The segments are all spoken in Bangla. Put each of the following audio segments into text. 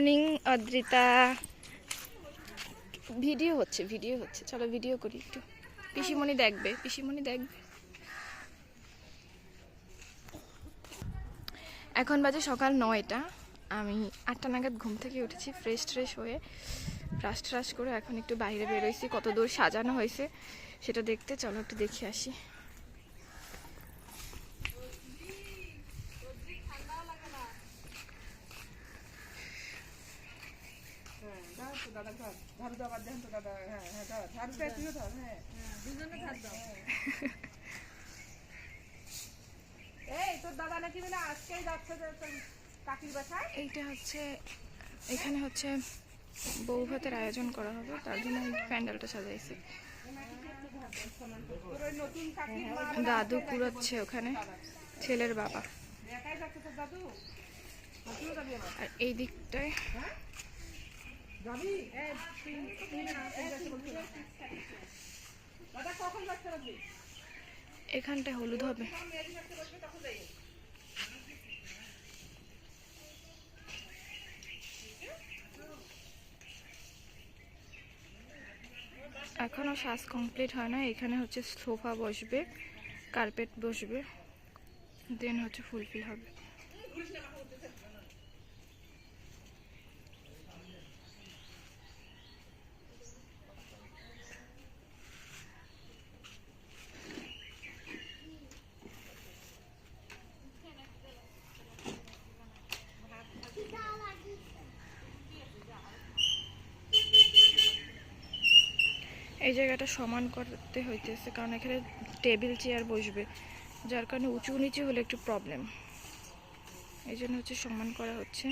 মর্নিং অদ্রিতা। ভিডিও হচ্ছে চলো ভিডিও করি একটু। পিসিমণি দেখবে এখন বাজে সকাল 9টা। আমি 8টা নাগাদ ঘুম থেকে উঠেছি, ফ্রেশ হয়ে ব্রাশ করে এখন একটু বাইরে বেরোইছি। কত দূর সাজানো হয়েছে সেটা দেখতে, চলো একটু দেখে আসি। এইটা হচ্ছে, এখানে হচ্ছে বউ ভাতের আয়োজন করা হবে, তার জন্য এই প্যান্ডেলটা সাজাইছে। দাদু কুড়াচ্ছে ওখানে, ছেলের বাবা। আর এই দিকটায় এখানটায় হলুদ হবে। এখনো সাজ কমপ্লিট হয় না। এখানে হচ্ছে সোফা বসবে, কার্পেট বসবে, দেন হচ্ছে ফুলফিল হবে। এই জায়গাটা সমান করতে হইতেছে, কারণ এখানে টেবিল চেয়ার বসবে, যার কারণে উঁচু নিচু হলে একটু প্রবলেম। এই জন্য হচ্ছে সমান করা হচ্ছে।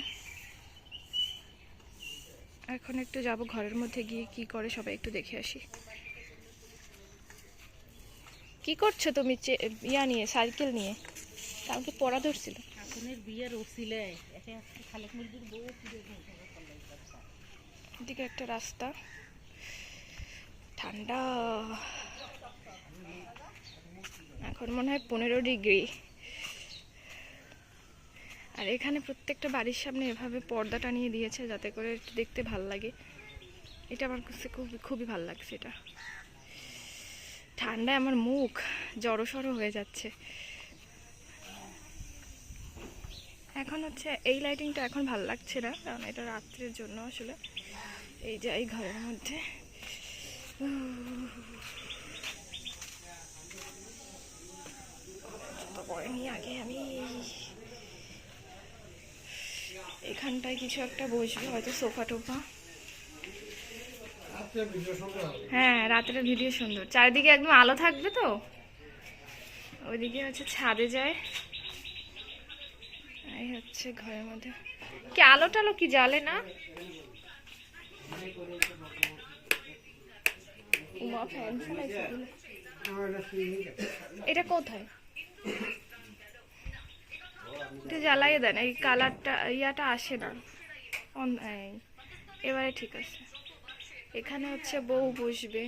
এখন একটু যাব ঘরের মধ্যে, গিয়ে কি করে সবাই একটু দেখে আসি। কি করছো তুমি ইয়া নিয়ে, সাইকেল নিয়ে? কালকে পড়া ধরছিল। এদিকে একটা রাস্তা, ঠান্ডা। এখন মনে হয় 15 ডিগ্রি। আর এখানে প্রত্যেকটা বাড়ির সামনে এভাবে পর্দা টানিয়ে দিয়েছে, যাতে করে একটু দেখতে ভাল লাগে। এটা আমার কাছে খুবই ভালো লাগছে। এটা ঠান্ডায় আমার মুখ জড়সড় হয়ে যাচ্ছে। এখন হচ্ছে এই লাইটিংটা এখন ভালো লাগছে না, কারণ এটা রাত্রের জন্য আসলে। এই যে এই ঘরের মধ্যে পরে নিয়ে আগে আমি এখানটায় কিছু একটা বসবে, হয়তো সোফা টোফা। হ্যাঁ, রাতের ভিডিও সুন্দর, চারিদিকে একদম আলো থাকবে। তো ওইদিকে হচ্ছে ছাদে যায়, এই হচ্ছে ঘরের মধ্যে কি আলো টালো কি জ্বালে না। এটা কোথায়? এটা জ্বালাই দেন, এই কালারটা ইয়াটা আসে না। এবারে ঠিক আছে। এখানে হচ্ছে বউ বসবে।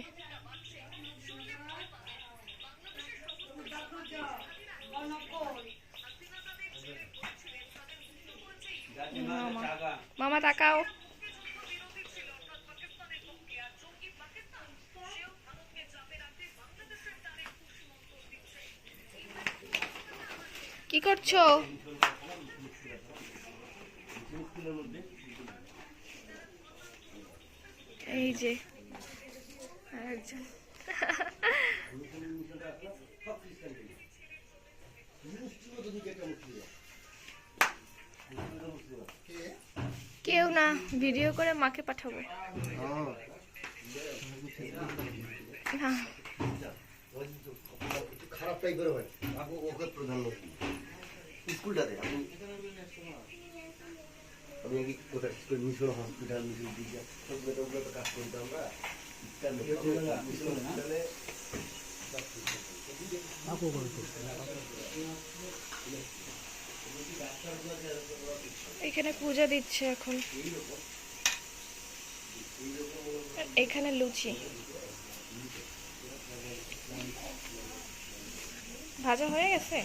মামা তাকাও। কি করছো? এই যে একজন কেউ না, ভিডিও করে মাকে পাঠাবো। হ্যাঁ, খারাপ টাই করে হয় আপনি ওকে প্রধানমন্ত্রী স্কুলটাতে আমি কি কোথায় মিশন হসপিটাল মিশন দিকে ওগুলো তো কাজ করতে আমরা এখানে পূজা দিচ্ছে এখন। এখানে লুচি ভাজা হয়ে গেছে।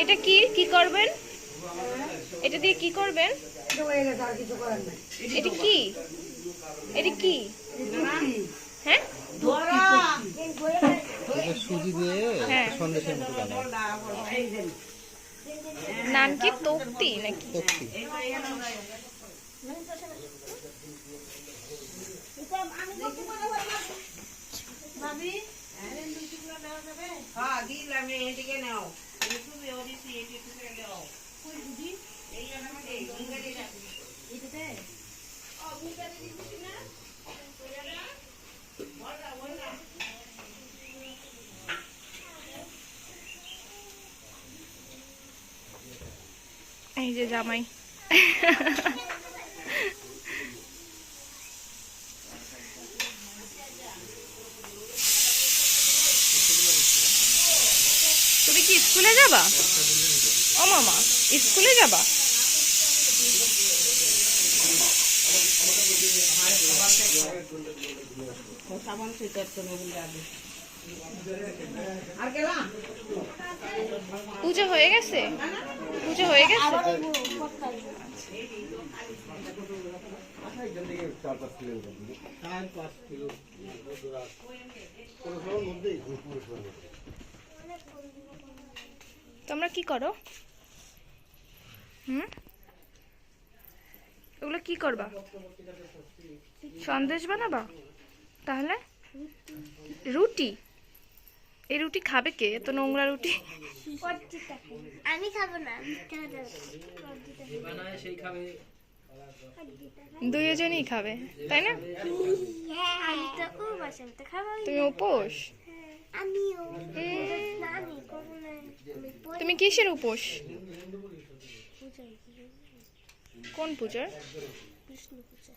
এটা কি কি করবেন? এটা দিয়ে কি করবেন? এটা কি? এটা কি? হ্যাঁ সুজি দিয়ে হ্যাঁ সন্দেশের মতো বানায়। নাম কি তোক্তি নাকি? তক্তি। এই যে জামাই তুমি কি স্কুলে যাবা? ও মামা স্কুলে যাবা? পুজো হয়ে গেছে? পুজো হয়ে গেছে? তোমরা কি করো? ওগুলো কি করবা? সন্দেশ বানাবা? তাহলে রুটি? এই রুটি খাবে কে? এত নোংরা রুটি। আমি খাবো না। দুইজনই খাবে তাই না? আমি তো উপবাস, আমি তো খাবো। তুমি উপোস? আমিও না, আমি করবো না। তুমি কিসের উপোস? কোন পূজার? বিষ্ণু পূজা।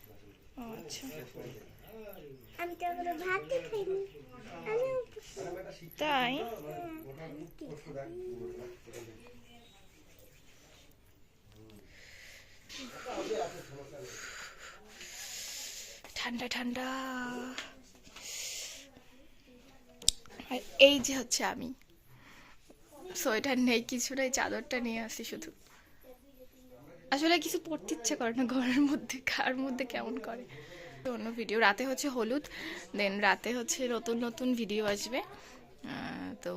ও আচ্ছা আমি তো এখনো ভাতই খাইনি। আমি উপোস। তাই? আমি কি খাই? ঠান্ডা ঠান্ডা। আর এই যে হচ্ছে আমি, সোয়েটার নেই কিছু নেই, চাদরটা নিয়ে আসি শুধু। আসলে কিছু পড়তে ইচ্ছে করে না ঘরের মধ্যে, কার মধ্যে কেমন করে। অন্য ভিডিও রাতে হচ্ছে হলুদ, দেন রাতে হচ্ছে নতুন নতুন ভিডিও আসবে, তো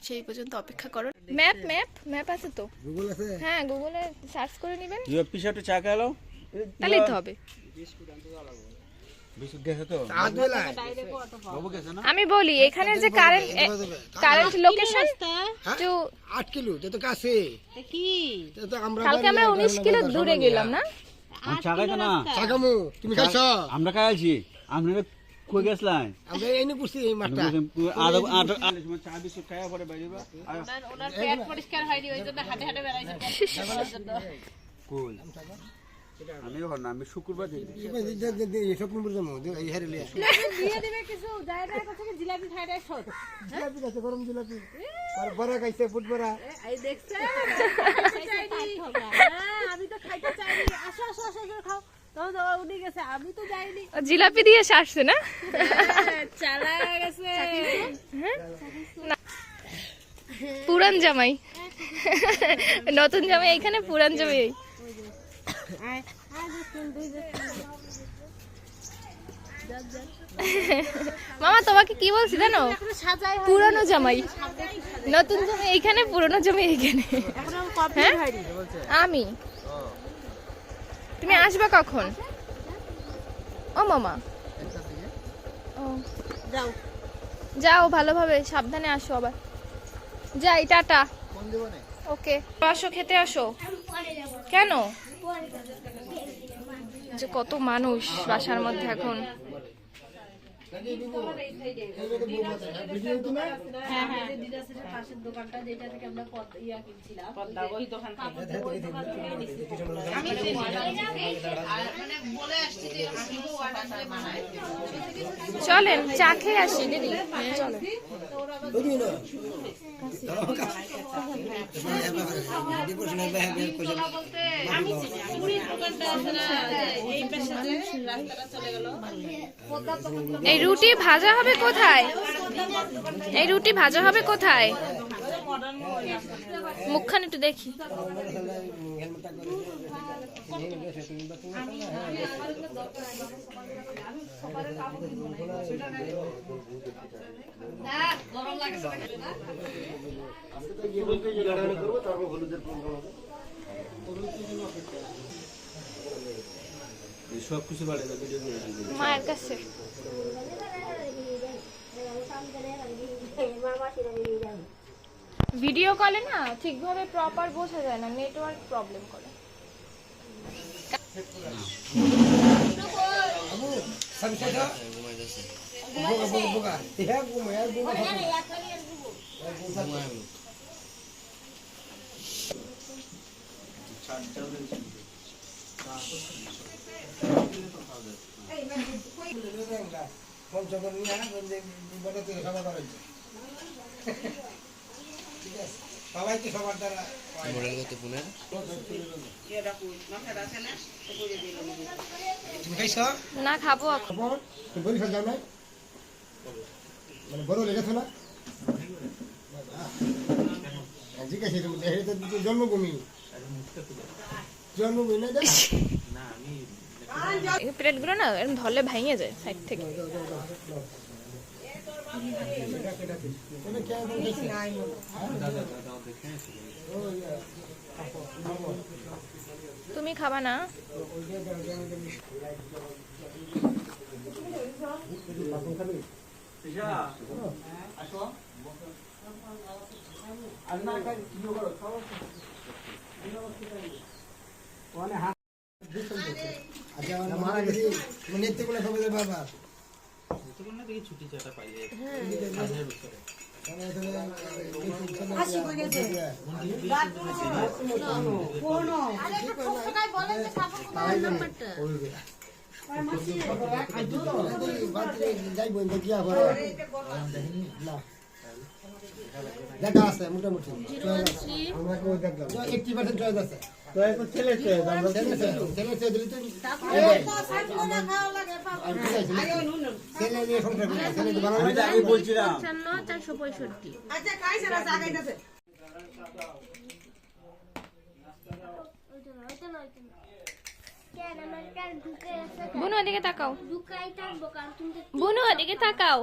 সেই পর্যন্ত অপেক্ষা করো। ম্যাপ ম্যাপ ম্যাপ আছে তো? গুগল আছে? হ্যাঁ গুগলে সার্চ করে নেবেন, দুই পিছাতে চা খেলো তাহলেই তো হবে। বিস্কুট গেছে তো বাবু গেছে না। আমি বলি এখানে যে কারেন্ট লোকেশন তো 8 কিলো তো কাছে কি তো আমরা কালকে আমরা 19 কিলো দূরে গেলাম না। চা খাইতো না? চাগামু তুমি খাইছো? আমরা খাইছি। আমরা কই গেছলাই? আমরা এনে পুষি এই মাঠটা। চা বিস্কুট খাইয়া পরে বাইরেবা। ওনার পেট পরিষ্কার হয়নি, ওই জন্য হাঁটে হাঁটে বেড়াইছে পেট জন্য। কই আমিও হল না, আমি শুক্রবার যাই। সব নম্বর যাবো এই হারে লিয়া দিয়ে দিবে কিছু যায় না, কথা থেকে জিলাপি খাই দেয় সব। জিলাপি আছে, গরম জিলাপি আর বড়া খাইছে, ফুট বড়া। এই দেখছে আমি তো খাইতে চাইনি। আসো আসো আসো খাও। তখন তো উনি গেছে, আমি তো যাইনি। জিলাপি দিয়ে আসছে না, চালা গেছে। পুরান জামাই নতুন জামাই এখানে, পুরান জামাই। মামা তোমাকে কি বলছি জানো? পুরানো জামাই নতুন জামাই এইখানে, পুরানো জামাই এইখানে। হ্যাঁ আমি, তুমি আসবে কখন? ও মামা ও যাও যাও, ভালোভাবে সাবধানে আসো আবার। যাই, টাটা। ওকে আসো, খেতে আসো। কেন? যে কত মানুষ বাসার মধ্যে এখন। হ্যাঁ হ্যাঁ পাশের দোকানটা যেটা থেকে আমরা ইয়া কিনছিলাম, ওই দোকান থেকে চলেন চা খেয়ে আসি দিদি, চলেন। এই রুটি ভাজা হবে কোথায়? এই রুটি ভাজা হবে কোথায়? মুখখান একটু দেখি। হেলমেটটা সব কিছু বাড়ে না ভিডিও করে দিই। মায়ের কাছে ভিডিও কলে না ঠিকভাবে প্রপার বোঝা যায় না, নেটওয়ার্ক প্রবলেম করে। samsada buka ya guma ya guma কম যখন নিয়ে না বলে তো সভা করা হচ্ছে ঠিক আছে সবাই তো সবার দ্বারা মডেল কত পুনের তুমি খাইছো না খাবো এখন। খবর তুমি বলি ফেল যাও না মানে বড় লেগেছো না জি কাছে তুমি এটা তো জন্মভূমি না এই প্লেটগুলো না এরকম ধরলে ভেঙে যায় সাইড থেকে। তুমি খাবা না? আচ্ছা মারা গেছি মানে এতে কোন খবর বাবা ছুটি চাটা পাইলে যাইব দেখিয়া না দেখা আছে মোটামুটি আমরা দেখলাম 80% চয়েস আছে ছেলে নিয়ে সংসার করি ছেলে আমি বলছিলাম 465 বুনু এদিকে তাকাও, ঢুকাই থাকবো কারণ তুমি বুনু এদিকে তাকাও।